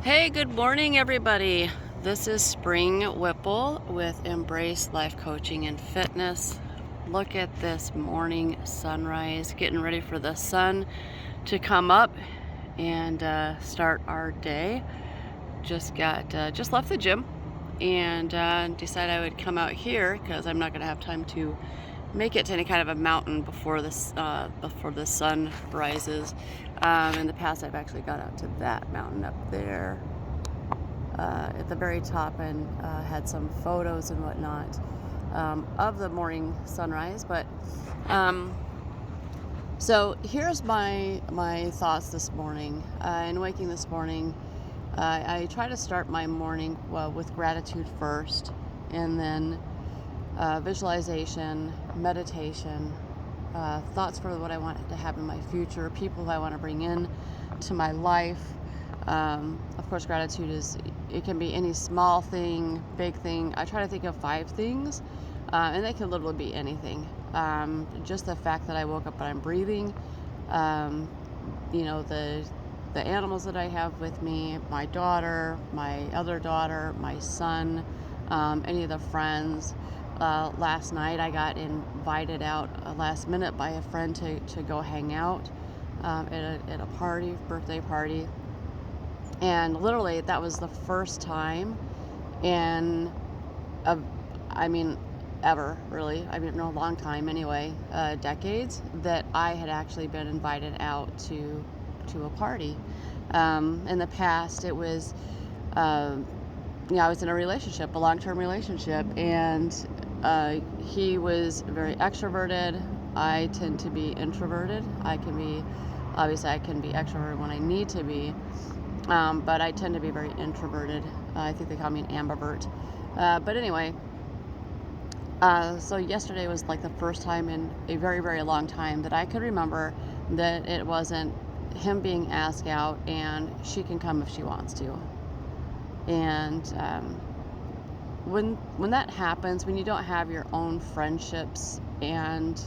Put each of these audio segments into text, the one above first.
Hey, good morning, everybody. This is Spring Whipple with Embrace Life Coaching and Fitness. Look at this morning sunrise, getting ready for the sun to come up and start our day. Just left the gym and decided I would come out here because I'm not going to have time to make it to any kind of a mountain before the sun rises. In the past, I've actually got out to that mountain up there at the very top and had some photos and whatnot of the morning sunrise. But so here's my thoughts this morning. In waking this morning, I try to start my morning with gratitude first, and then visualization, meditation, thoughts for what I want to have in my future, people who I want to bring in to my life. Of course, gratitude it can be any small thing, big thing. I try to think of 5 things, and they can literally be anything. Just the fact that I woke up and I'm breathing, the animals that I have with me, my daughter, my other daughter, my son, any of the friends. Last night I got invited out last minute by a friend to go hang out at a party, birthday party. And literally that was the first time in ever really, no, a long time anyway, decades, that I had actually been invited out to a party. In the past it was I was in a relationship, a long-term relationship, and he was very extroverted. I tend to be introverted. I can be extroverted when I need to be, but I tend to be very introverted. I think they call me an Ambervert. But anyway, so yesterday was like the first time in a very, very long time that I could remember that it wasn't him being asked out and she can come if she wants to. And when that happens, when you don't have your own friendships and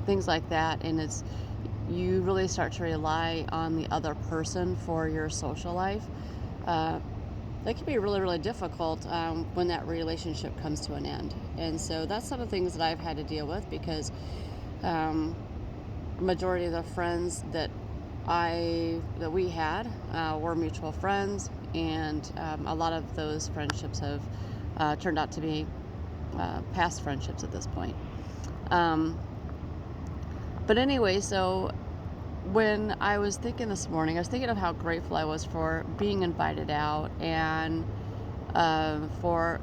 things like that, and you really start to rely on the other person for your social life, that can be really, really difficult when that relationship comes to an end. And so that's some of the things that I've had to deal with, because majority of the friends that we had were mutual friends, and a lot of those friendships have turned out to be past friendships at this point. But anyway, so when I was thinking this morning, I was thinking of how grateful I was for being invited out, and for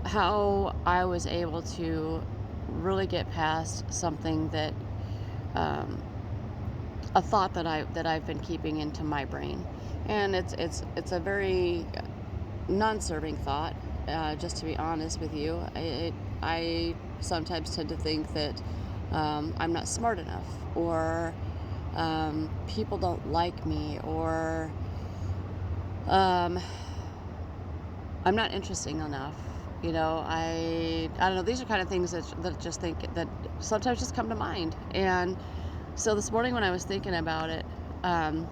how I was able to really get past something that a thought that I've been keeping into my brain. And it's a very non-serving thought, just to be honest with you. I sometimes tend to think that I'm not smart enough, or people don't like me, or I'm not interesting enough. I don't know. These are kind of things that just think that sometimes just come to mind. And so this morning when I was thinking about it, I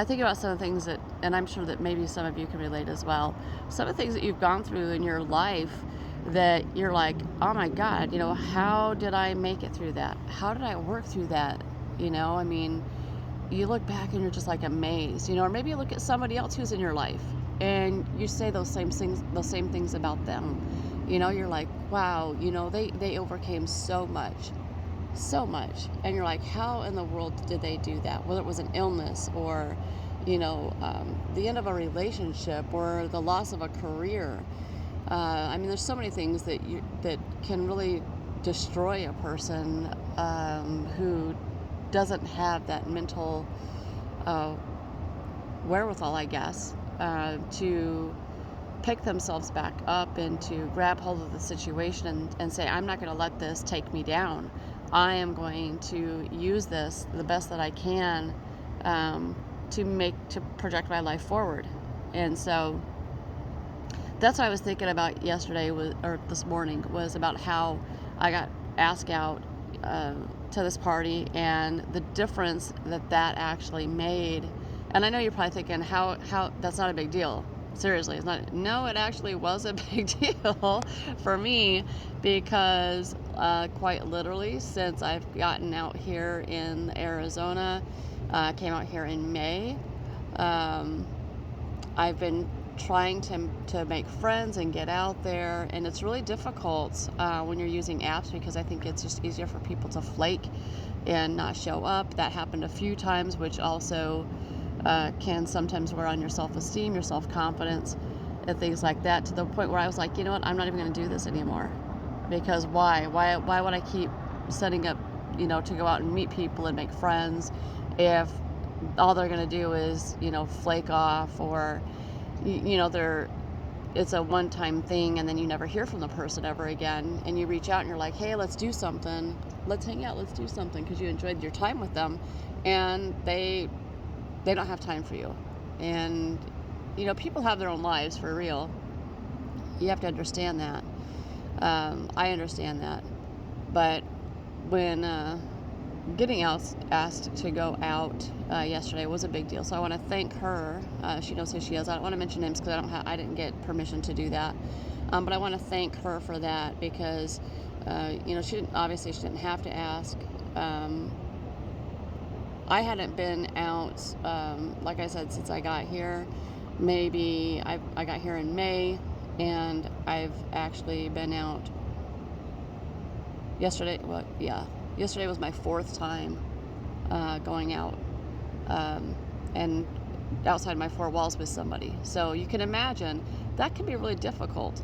think about some of the things that, and I'm sure that maybe some of you can relate as well, some of the things that you've gone through in your life that you're like, oh my God, how did I make it through that? How did I work through that? You look back and you're just like amazed, or maybe you look at somebody else who's in your life and you say those same things about them. You're like, wow, they overcame so much. And you're like, how in the world did they do that? Whether it was an illness, or the end of a relationship, or the loss of a career. There's so many things that can really destroy a person who doesn't have that mental wherewithal, I guess, to pick themselves back up and to grab hold of the situation and say, I'm not going to let this take me down. I am going to use this the best that I can to project my life forward. And so that's what I was thinking about yesterday, or this morning, was about how I got asked out to this party, and the difference that actually made And I know you're probably thinking, how that's not a big deal. Seriously, it's not. No, it actually was a big deal for me because quite literally, since I've gotten out here in Arizona, came out here in May. Um, I've been trying to make friends and get out there, and it's really difficult when you're using apps because I think it's just easier for people to flake and not show up. That happened a few times, which also can sometimes wear on your self-esteem, your self-confidence, and things like that, to the point where I was like, you know what, I'm not even going to do this anymore. Because why would I keep setting up, to go out and meet people and make friends if all they're going to do is, flake off, or they're it's a one-time thing, and then you never hear from the person ever again, and you reach out and you're like, hey, let's do something, let's hang out, let's do something, because you enjoyed your time with them, and they don't have time for you. And people have their own lives, for real. You have to understand that. I understand that. But when getting asked to go out yesterday was a big deal, so I want to thank her. She knows who she is. I don't want to mention names because I didn't get permission to do that. But I want to thank her for that, because she didn't have to ask. I hadn't been out, like I said, since I got here. Maybe I got here in May, and I've actually been out yesterday. Yesterday was my fourth time going out, and outside my four walls with somebody. So you can imagine that can be really difficult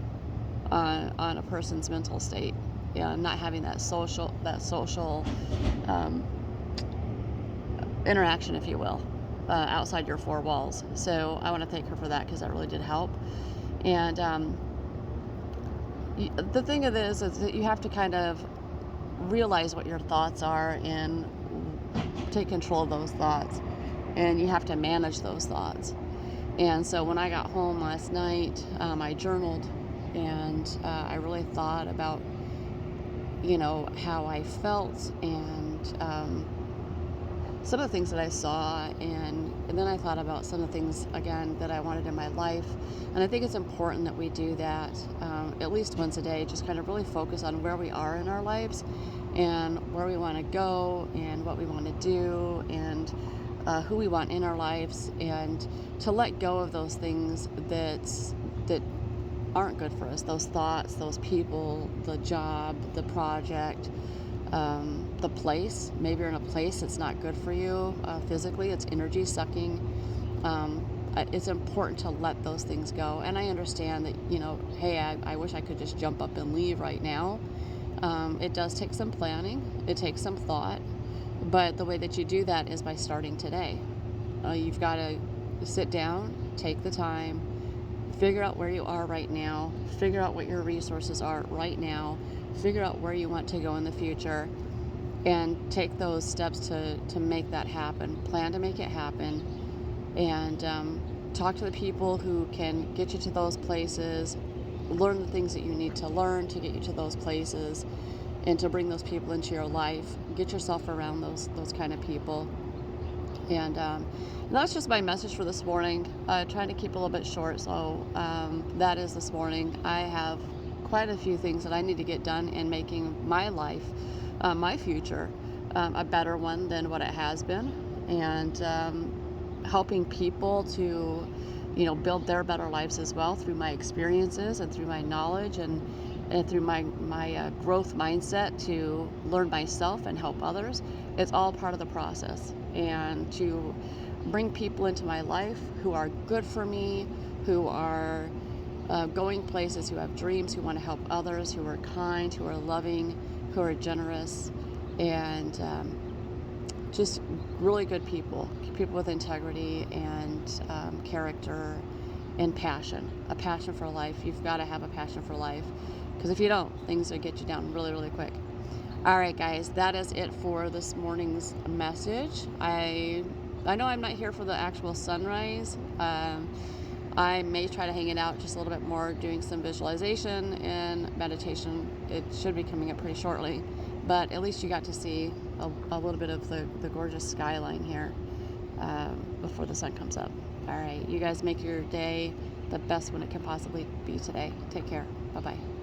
on a person's mental state. Yeah, not having that social interaction, if you will, outside your four walls. So I want to thank her for that, because that really did help. And the thing of this is that you have to kind of realize what your thoughts are and take control of those thoughts, and you have to manage those thoughts. And so when I got home last night, I journaled, and I really thought about how I felt, and some of the things that I saw, and then I thought about some of the things, again, that I wanted in my life. And I think it's important that we do that at least once a day, just kind of really focus on where we are in our lives, and where we want to go, and what we want to do, and who we want in our lives, and to let go of those things that aren't good for us, those thoughts, those people, the job, the project, the place. Maybe you're in a place that's not good for you physically, it's energy sucking. It's important to let those things go. And I understand that, hey, I wish I could just jump up and leave right now. It does take some planning, it takes some thought, but the way that you do that is by starting today. You've got to sit down, take the time, figure out where you are right now, figure out what your resources are right now, figure out where you want to go in the future, and take those steps to make that happen. Plan to make it happen, and talk to the people who can get you to those places. Learn the things that you need to learn to get you to those places, and to bring those people into your life. Get yourself around those kind of people. And that's just my message for this morning. Trying to keep a little bit short, so that is this morning. I have quite a few things that I need to get done in making my life, my future, a better one than what it has been, and helping people to, build their better lives as well through my experiences and through my knowledge, and through my growth mindset to learn myself and help others. It's all part of the process, and to bring people into my life who are good for me, who are going places, who have dreams, who want to help others, who are kind, who are loving, who are generous, and just really good people with integrity and character and passion, a passion for life. You've got to have a passion for life, because if you don't, things will get you down really, really quick. All right, guys, that is it for this morning's message. I know I'm not here for the actual sunrise. I may try to hang it out just a little bit more, doing some visualization and meditation. It should be coming up pretty shortly, but at least you got to see a little bit of the gorgeous skyline here. before the sun comes up. All right, you guys make your day the best one it can possibly be today. Take care. Bye bye.